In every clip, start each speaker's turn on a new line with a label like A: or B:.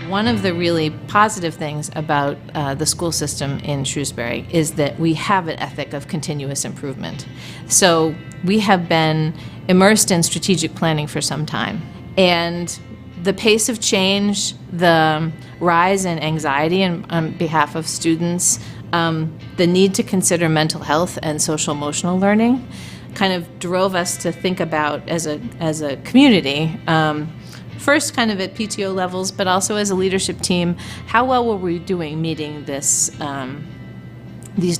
A: One of the really positive things about the school system in Shrewsbury is that we have an ethic of continuous improvement. So we have been immersed in strategic planning for some time. And the pace of change, the rise in anxiety on behalf of students, the need to consider mental health and social emotional learning kind of drove us to think about as a community, first kind of at PTO levels, but also as a leadership team, how well were we doing meeting these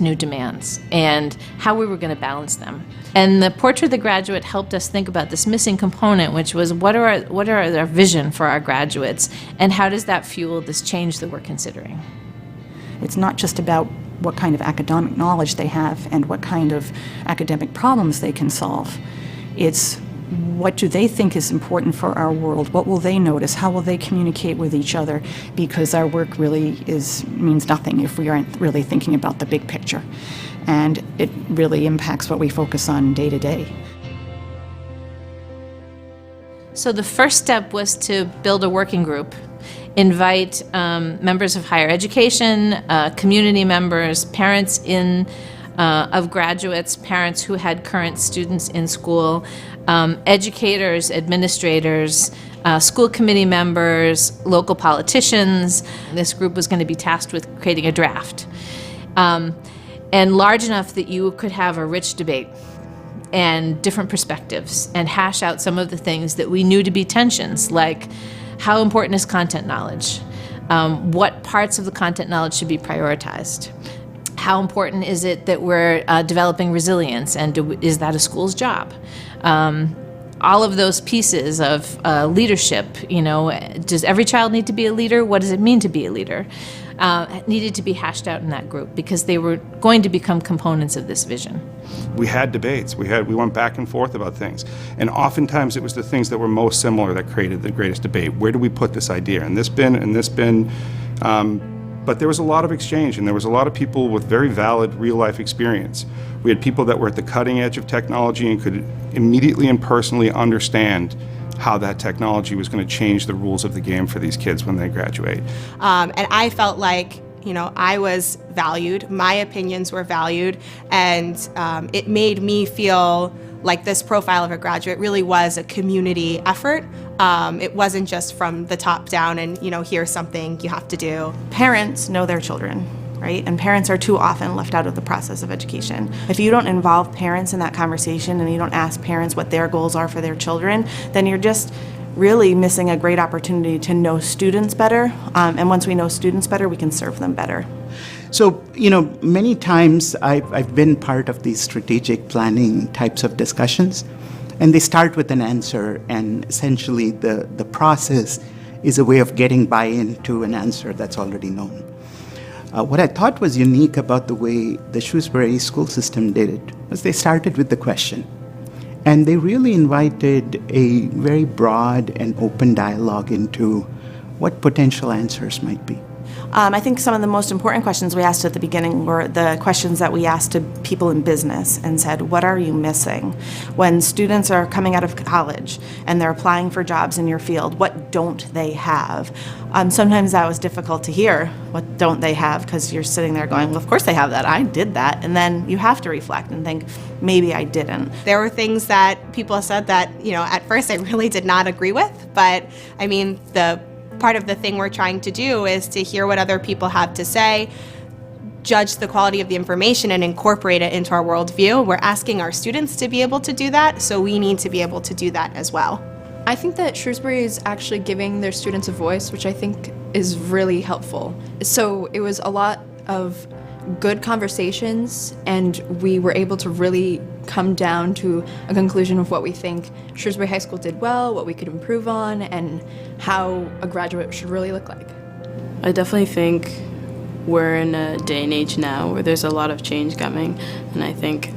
A: new demands and how we were going to balance them. And the Portrait of the Graduate helped us think about this missing component, which was what are our vision for our graduates, and how does that fuel this change that we're considering?
B: It's not just about what kind of academic knowledge they have and what kind of academic problems they can solve. It's what do they think is important for our world? What will they notice? How will they communicate with each other? Because our work really means nothing if we aren't really thinking about the big picture. And it really impacts what we focus on day to day.
A: So the first step was to build a working group, invite members of higher education, community members, parents of graduates, parents who had current students in school, educators, administrators, school committee members, local politicians. This group was going to be tasked with creating a draft, and large enough that you could have a rich debate and different perspectives and hash out some of the things that we knew to be tensions, like how important is content knowledge? What parts of the content knowledge should be prioritized? How important is it that we're developing resilience, and is that a school's job? All of those pieces of leadership, does every child need to be a leader? What does it mean to be a leader? Needed to be hashed out in that group because they were going to become components of this vision.
C: We had debates. We went back and forth about things. And oftentimes it was the things that were most similar that created the greatest debate. Where do we put this idea? In this bin, in this bin. But there was a lot of exchange, and there was a lot of people with very valid real-life experience. We had people that were at the cutting edge of technology and could immediately and personally understand how that technology was going to change the rules of the game for these kids when they graduate.
D: And I felt like, I was valued, my opinions were valued, and it made me feel like this profile of a graduate really was a community effort. It wasn't just from the top down and, here's something you have to do.
E: Parents know their children, right? And parents are too often left out of the process of education. If you don't involve parents in that conversation and you don't ask parents what their goals are for their children, then you're just really missing a great opportunity to know students better. And once we know students better, we can serve them better.
F: So, many times I've been part of these strategic planning types of discussions, and they start with an answer, and essentially the process is a way of getting buy-in to an answer that's already known. What I thought was unique about the way the Shrewsbury school system did it was they started with the question, and they really invited a very broad and open dialogue into what potential answers might be.
E: I think some of the most important questions we asked at the beginning were the questions that we asked to people in business and said, what are you missing? When students are coming out of college and they're applying for jobs in your field, what don't they have? Sometimes that was difficult to hear. What don't they have? Because you're sitting there going, well, of course they have that. I did that. And then you have to reflect and think, maybe I didn't.
D: There were things that people said that, at first I really did not agree with. But, the part of the thing we're trying to do is to hear what other people have to say, judge the quality of the information, and incorporate it into our worldview. We're asking our students to be able to do that, so we need to be able to do that as well.
G: I think that Shrewsbury is actually giving their students a voice, which I think is really helpful. So it was a lot of good conversations, and we were able to really come down to a conclusion of what we think Shrewsbury High School did well, what we could improve on, and how a graduate should really look like.
H: I definitely think we're in a day and age now where there's a lot of change coming, and I think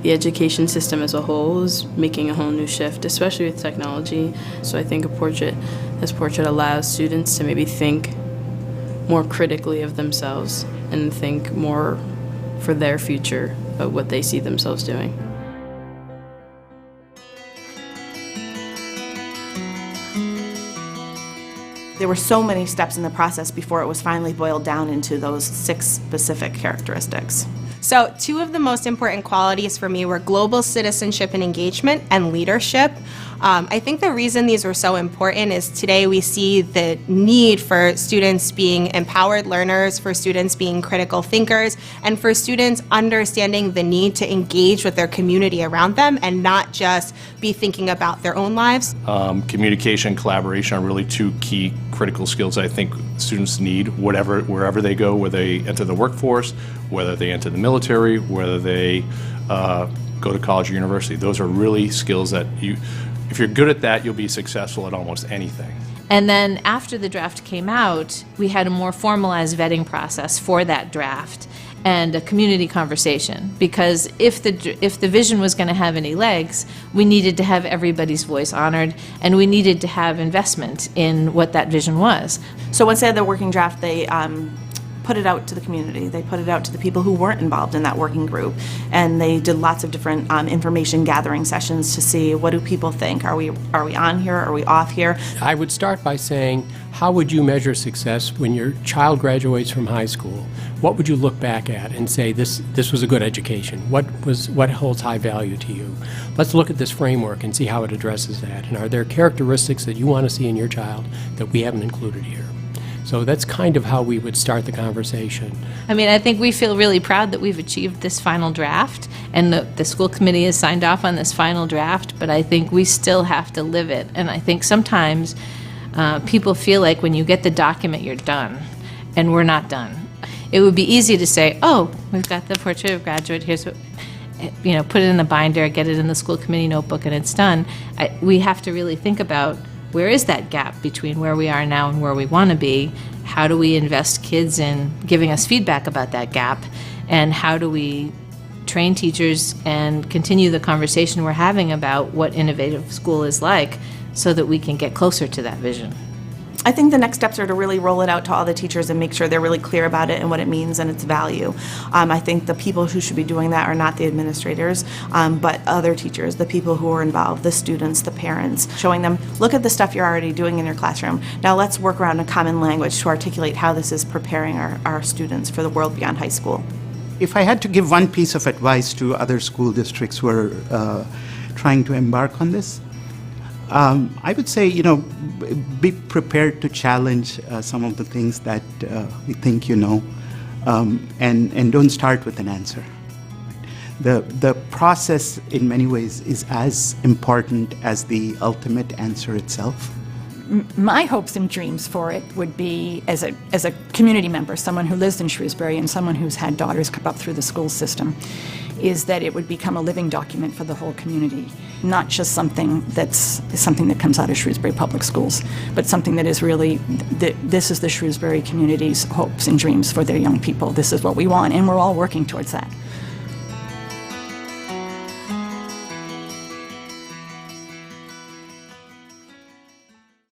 H: the education system as a whole is making a whole new shift, especially with technology. So I think this portrait allows students to maybe think more critically of themselves and think more for their future about what they see themselves doing.
E: there were so many steps in the process before it was finally boiled down into those 6 specific characteristics.
D: So 2 of the most important qualities for me were global citizenship and engagement and leadership. I think the reason these were so important is today we see the need for students being empowered learners, for students being critical thinkers, and for students understanding the need to engage with their community around them and not just be thinking about their own lives.
I: Communication, collaboration are really 2 key critical skills I think students need wherever they go, whether they enter the workforce, whether they enter the military, whether they go to college or university. Those are really skills that if you're good at that, you'll be successful at almost anything.
A: And then after the draft came out, we had a more formalized vetting process for that draft and a community conversation, because if the vision was going to have any legs, we needed to have everybody's voice honored, and we needed to have investment in what that vision was.
E: So once they had the working draft, they put it out to the community. They put it out to the people who weren't involved in that working group, and they did lots of different information gathering sessions to see, what do people think? Are we on here? Are we off here?
J: I would start by saying, how would you measure success when your child graduates from high school? What would you look back at and say, this was a good education? What holds high value to you? Let's look at this framework and see how it addresses that. And are there characteristics that you want to see in your child that we haven't included here? So that's kind of how we would start the conversation.
A: I mean, I think we feel really proud that we've achieved this final draft, and the school committee has signed off on this final draft, but I think we still have to live it. And I think sometimes people feel like when you get the document, you're done, and we're not done. It would be easy to say, oh, we've got the portrait of graduate, here's what, put it in the binder, get it in the school committee notebook, and it's done. We have to really think about, where is that gap between where we are now and where we want to be? How do we invest kids in giving us feedback about that gap? And how do we train teachers and continue the conversation we're having about what innovative school is like so that we can get closer to that vision?
E: I think the next steps are to really roll it out to all the teachers and make sure they're really clear about it and what it means and its value. I think the people who should be doing that are not the administrators, but other teachers, the people who are involved, the students, the parents, showing them, look at the stuff you're already doing in your classroom. Now let's work around a common language to articulate how this is preparing our students for the world beyond high school.
F: If I had to give one piece of advice to other school districts who are trying to embark on this, I would say, be prepared to challenge some of the things that we think you know, and don't start with an answer. The process, in many ways, is as important as the ultimate answer itself.
B: My hopes and dreams for it would be, as a community member, someone who lives in Shrewsbury and someone who's had daughters come up through the school system, is that it would become a living document for the whole community, not just something that comes out of Shrewsbury Public Schools, but something that is really, this is the Shrewsbury community's hopes and dreams for their young people. This is what we want, and we're all working towards that.